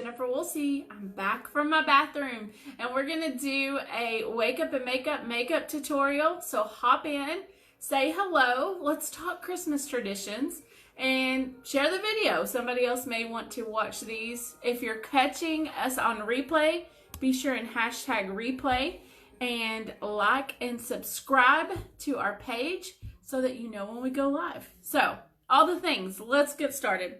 Jennifer Woolsey. I'm back from my bathroom and we're gonna do a wake up and makeup tutorial. So hop in, say hello, let's talk Christmas traditions, and share the video. Somebody else may want to watch these. If you're catching us on replay, be sure and hashtag replay and like and subscribe to our page so that you know when we go live. So all the things, let's get started.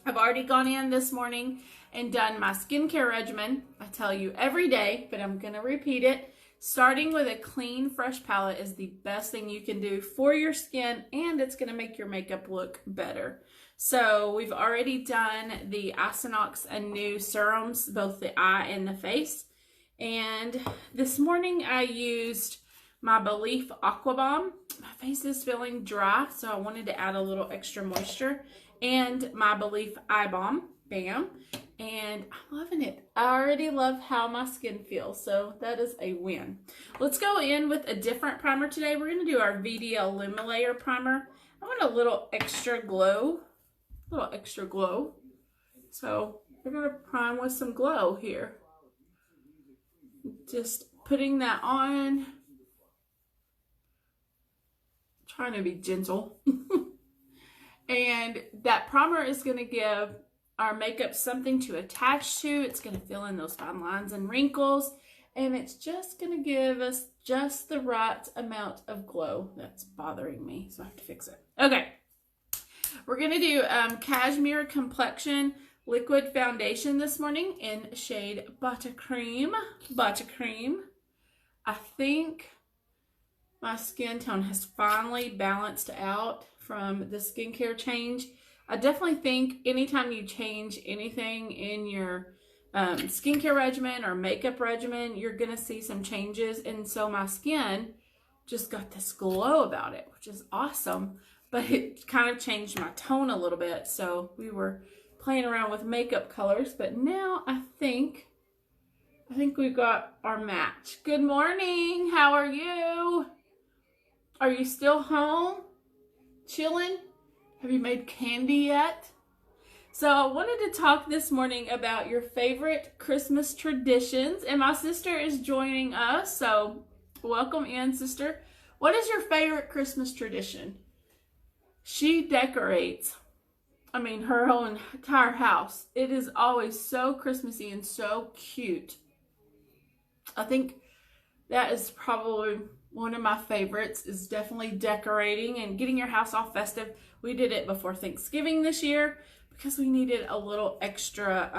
I've already gone in this morning and done my skincare regimen. I tell you every day, but I'm going to repeat it. Starting with a clean, fresh palette is the best thing you can do for your skin, and it's going to make your makeup look better. So we've already done the Isinox and new serums, both the eye and the face. And this morning I used my Belif Aqua Bomb. My face is feeling dry, so I wanted to add a little extra moisture. And my Belif Eye Balm, bam, and I'm loving it. I already love how my skin feels, so that is a win. Let's go in with a different primer today. We're going to do our VDL Lumelayer primer. I want a little extra glow, so we're going to prime with some glow here. Just putting that on, trying to be gentle. And that primer is going to give our makeup something to attach to. It's going to fill in those fine lines and wrinkles. And it's just going to give us just the right amount of glow. That's bothering me, so I have to fix it. Okay. We're going to do Cashmere Complexion Liquid Foundation this morning in shade Buttercream. I think my skin tone has finally balanced out from the skincare change. I definitely think anytime you change anything in your skincare regimen or makeup regimen, you're going to see some changes. And so my skin just got this glow about it, which is awesome. But it kind of changed my tone a little bit. So we were playing around with makeup colors. But now I think we've got our match. Good morning. How are you? Are you still home? Chilling? Have you made candy yet? So I wanted to talk this morning about your favorite Christmas traditions, and my sister is joining us, so welcome in, sister. What is your favorite Christmas tradition? She decorates, her whole entire house. It is always so Christmassy and so cute. I think that is probably one of my favorites, is definitely decorating and getting your house all festive. We did it before Thanksgiving this year because we needed a little extra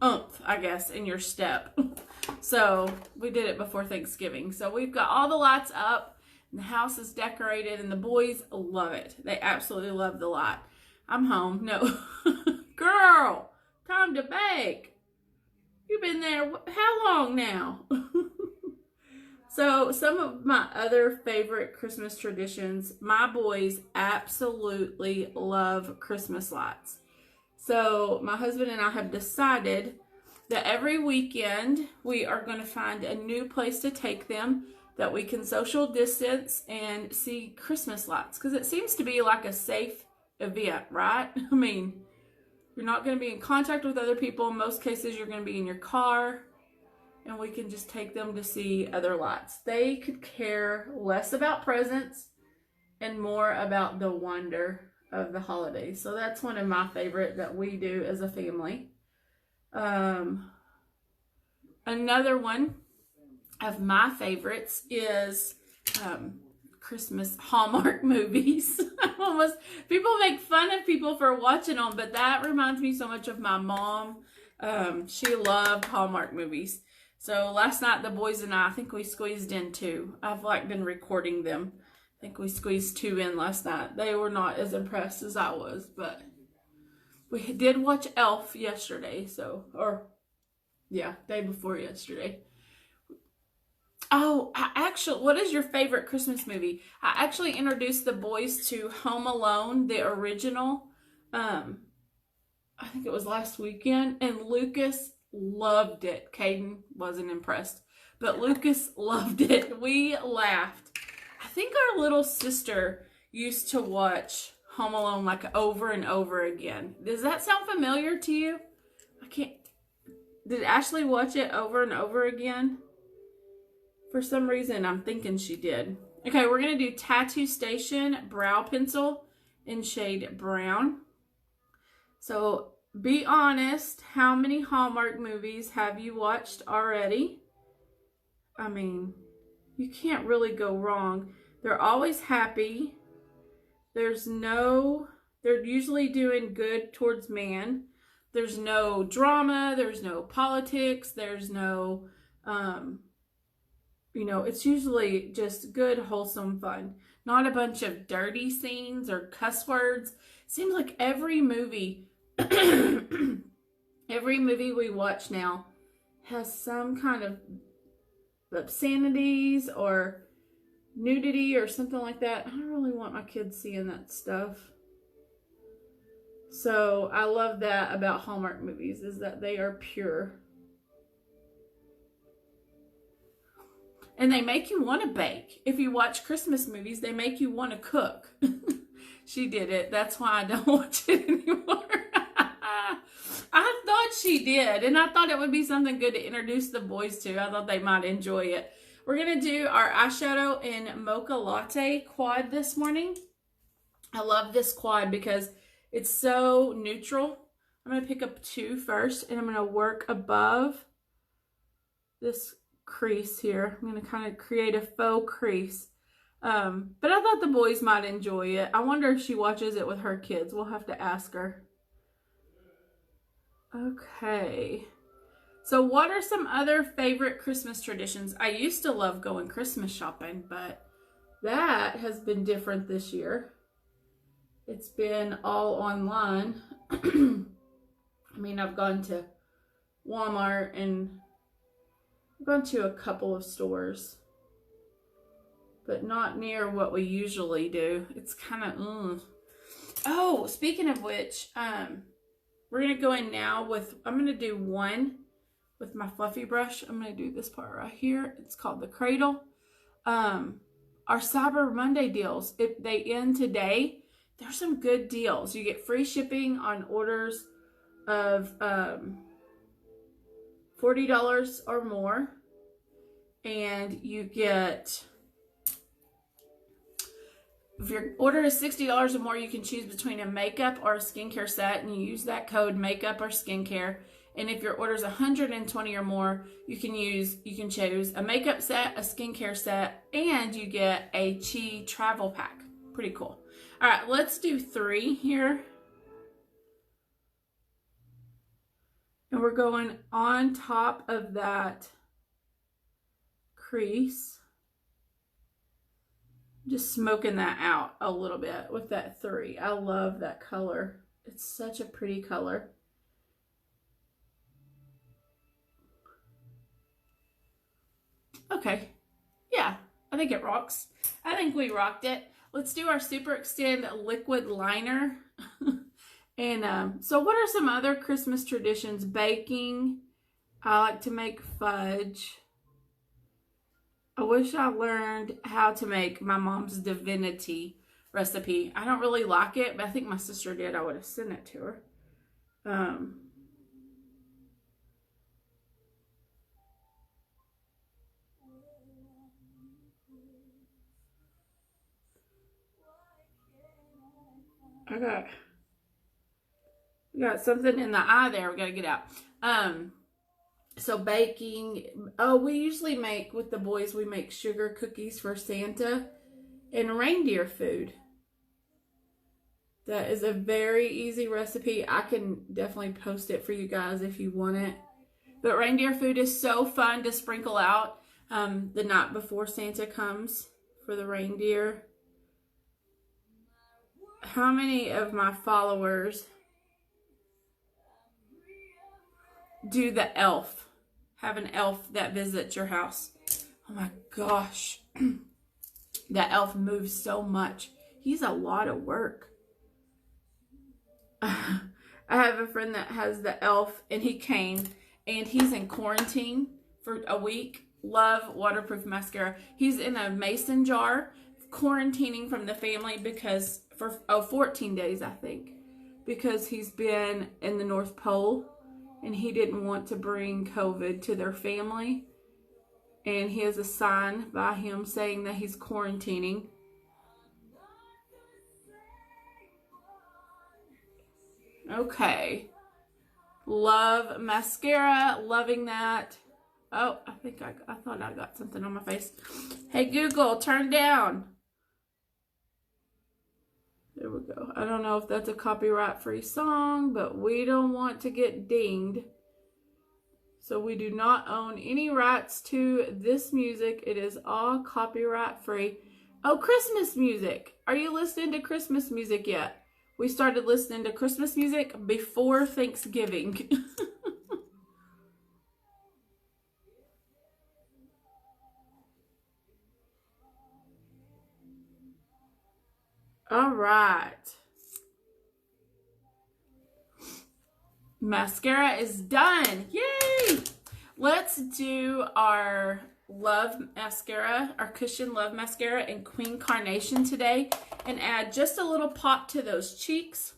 oomph, I guess, in your step. So we did it before Thanksgiving. So we've got all the lights up and the house is decorated and the boys love it. They absolutely love the light. I'm home. No. Girl, time to bake. You've been there how long now? So some of my other favorite Christmas traditions, my boys absolutely love Christmas lights. So my husband and I have decided that every weekend we are going to find a new place to take them that we can social distance and see Christmas lights. Because it seems to be like a safe event, right? You're not going to be in contact with other people. In most cases, you're going to be in your car, and we can just take them to see other lights. They could care less about presents and more about the wonder of the holidays. So that's one of my favorite that we do as a family. Another one of my favorites is Christmas Hallmark movies. People make fun of people for watching them, but that reminds me so much of my mom. She loved Hallmark movies. So last night the boys and I think we squeezed in 2. I've been recording them. I think we squeezed 2 in last night. They were not as impressed as I was, but we did watch Elf yesterday. Day before yesterday. Oh, what is your favorite Christmas movie? I actually introduced the boys to Home Alone, the original. I think it was last weekend, and Lucas loved it. Caden wasn't impressed, but Lucas loved it. We laughed. I think our little sister used to watch Home Alone like over and over again. Does that sound familiar to you? I can't. Did Ashley watch it over and over again? For some reason, I'm thinking she did. Okay, we're going to do Tattoo Station Brow Pencil in shade brown. So be honest, how many Hallmark movies have you watched already? I mean, you can't really go wrong. They're always happy. They're usually doing good towards man. There's no drama. There's no politics. There's no, it's usually just good, wholesome fun. Not a bunch of dirty scenes or cuss words. Seems like every movie, every movie we watch now has some kind of obscenities or nudity or something like that. I don't really want my kids seeing that stuff. So I love that about Hallmark movies, is that they are pure. And they make you want to bake. If you watch Christmas movies, they make you want to cook. She did it. That's why I don't watch it anymore. I thought she did. And I thought it would be something good to introduce the boys to. I thought they might enjoy it. We're going to do our eyeshadow in Mocha Latte quad this morning. I love this quad because it's so neutral. I'm going to pick up 2 first, and I'm going to work above this crease here. I'm going to kind of create a faux crease. But I thought the boys might enjoy it. I wonder if she watches it with her kids. We'll have to ask her. Okay. So what are some other favorite Christmas traditions? I used to love going Christmas shopping, but that has been different this year. It's been all online. I mean, I've gone to Walmart and I've gone to a couple of stores, but not near what we usually do. It's kind of, Oh, speaking of which, we're going to go in now with, I'm going to do one with my fluffy brush. I'm going to do this part right here. It's called the Cradle. Our Cyber Monday deals, if they end today, there's some good deals. You get free shipping on orders of $40 or more. And you get, if your order is $60 or more, you can choose between a makeup or a skincare set. And you use that code makeup or skincare. And if your order is $120 or more, you can choose a makeup set, a skincare set, and you get a Chi travel pack. Pretty cool. All right, let's do 3 here. And we're going on top of that crease. Just smoking that out a little bit with that 3. I love that color. It's such a pretty color. Okay. Yeah, I think it rocks. I think we rocked it. Let's do our Super Extend liquid liner. And so what are some other Christmas traditions? Baking. I like to make fudge. I wish I learned how to make my mom's divinity recipe. I don't really like it, but I think my sister did. I would have sent it to her. We got something in the eye there. We got to get out. So baking. Oh, we usually make, with the boys, we make sugar cookies for Santa and reindeer food. That is a very easy recipe. I can definitely post it for you guys if you want it. But reindeer food is so fun to sprinkle out the night before Santa comes for the reindeer. How many of my followers do the elf? Have an elf that visits your house. Oh my gosh. That elf moves so much. He's a lot of work. I have a friend that has the elf, and he came, and he's in quarantine for a week. Love waterproof mascara. He's in a mason jar quarantining from the family because for 14 days, I think, because he's been in the North Pole and he didn't want to bring COVID to their family. And he has a sign by him saying that he's quarantining. Okay. Love mascara. Loving that. Oh, I thought I got something on my face. Hey, Google, turn down. There we go. I don't know if that's a copyright-free song, but we don't want to get dinged. So we do not own any rights to this music. It is all copyright-free. Oh, Christmas music. Are you listening to Christmas music yet? We started listening to Christmas music before Thanksgiving. All right. Mascara is done. Yay! Let's do our Love mascara, our Cushion Love mascara in Queen Carnation today, and add just a little pop to those cheeks.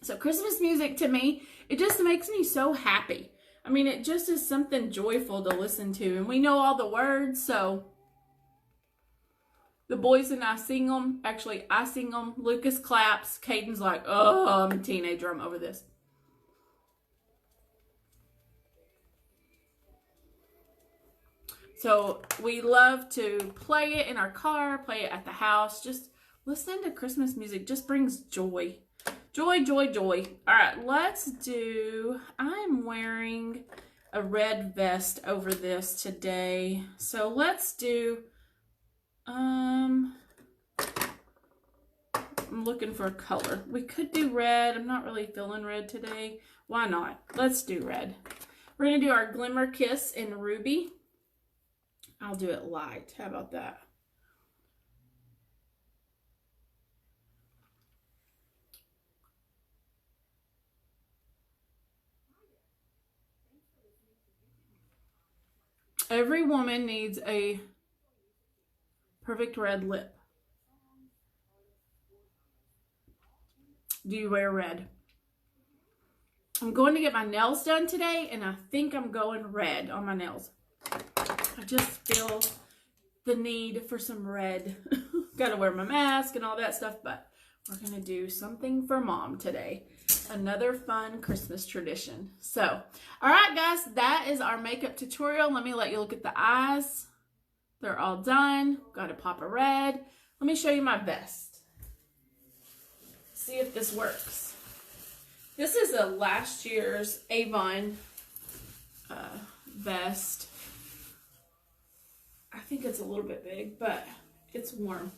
So Christmas music, to me, it just makes me so happy. I mean, it just is something joyful to listen to, and we know all the words, so the boys and I sing them. Actually, I sing them. Lucas claps. Caden's like, oh, I'm a teenager. I'm over this. So we love to play it in our car, play it at the house. Just listening to Christmas music just brings joy. Joy, joy, joy. All right, let's do, I'm wearing a red vest over this today. So let's do, I'm looking for a color. We could do red. I'm not really feeling red today. Why not? Let's do red. We're going to do our Glimmer Kiss in Ruby. I'll do it light. How about that? Every woman needs a perfect red lip. Do you wear red? I'm going to get my nails done today, and I think I'm going red on my nails. I just feel the need for some red. Got to wear my mask and all that stuff, but we're going to do something for Mom today. Another fun Christmas tradition. So, all right, guys, that is our makeup tutorial. Let me let you look at the eyes. They're all done. Got to pop a red. Let me show you my vest. See if this works. This is a last year's Avon vest. I think it's a little bit big, but it's warm.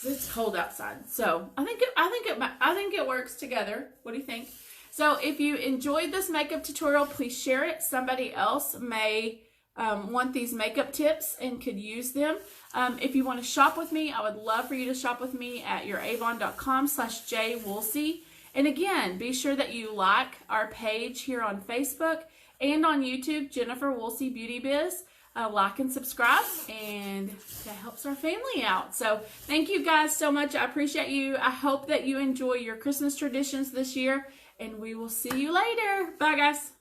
It's cold outside, so I think it works together. What do you think? So if you enjoyed this makeup tutorial, please share it. Somebody else may want these makeup tips and could use them. If you want to shop with me, I would love for you to shop with me at youravon.com/jwoolsey. And again, be sure that you like our page here on Facebook and on YouTube, Jennifer Woolsey Beauty Biz. Like and subscribe, and that helps our family out. So thank you guys so much. I appreciate you. I hope that you enjoy your Christmas traditions this year, and we will see you later. Bye, guys.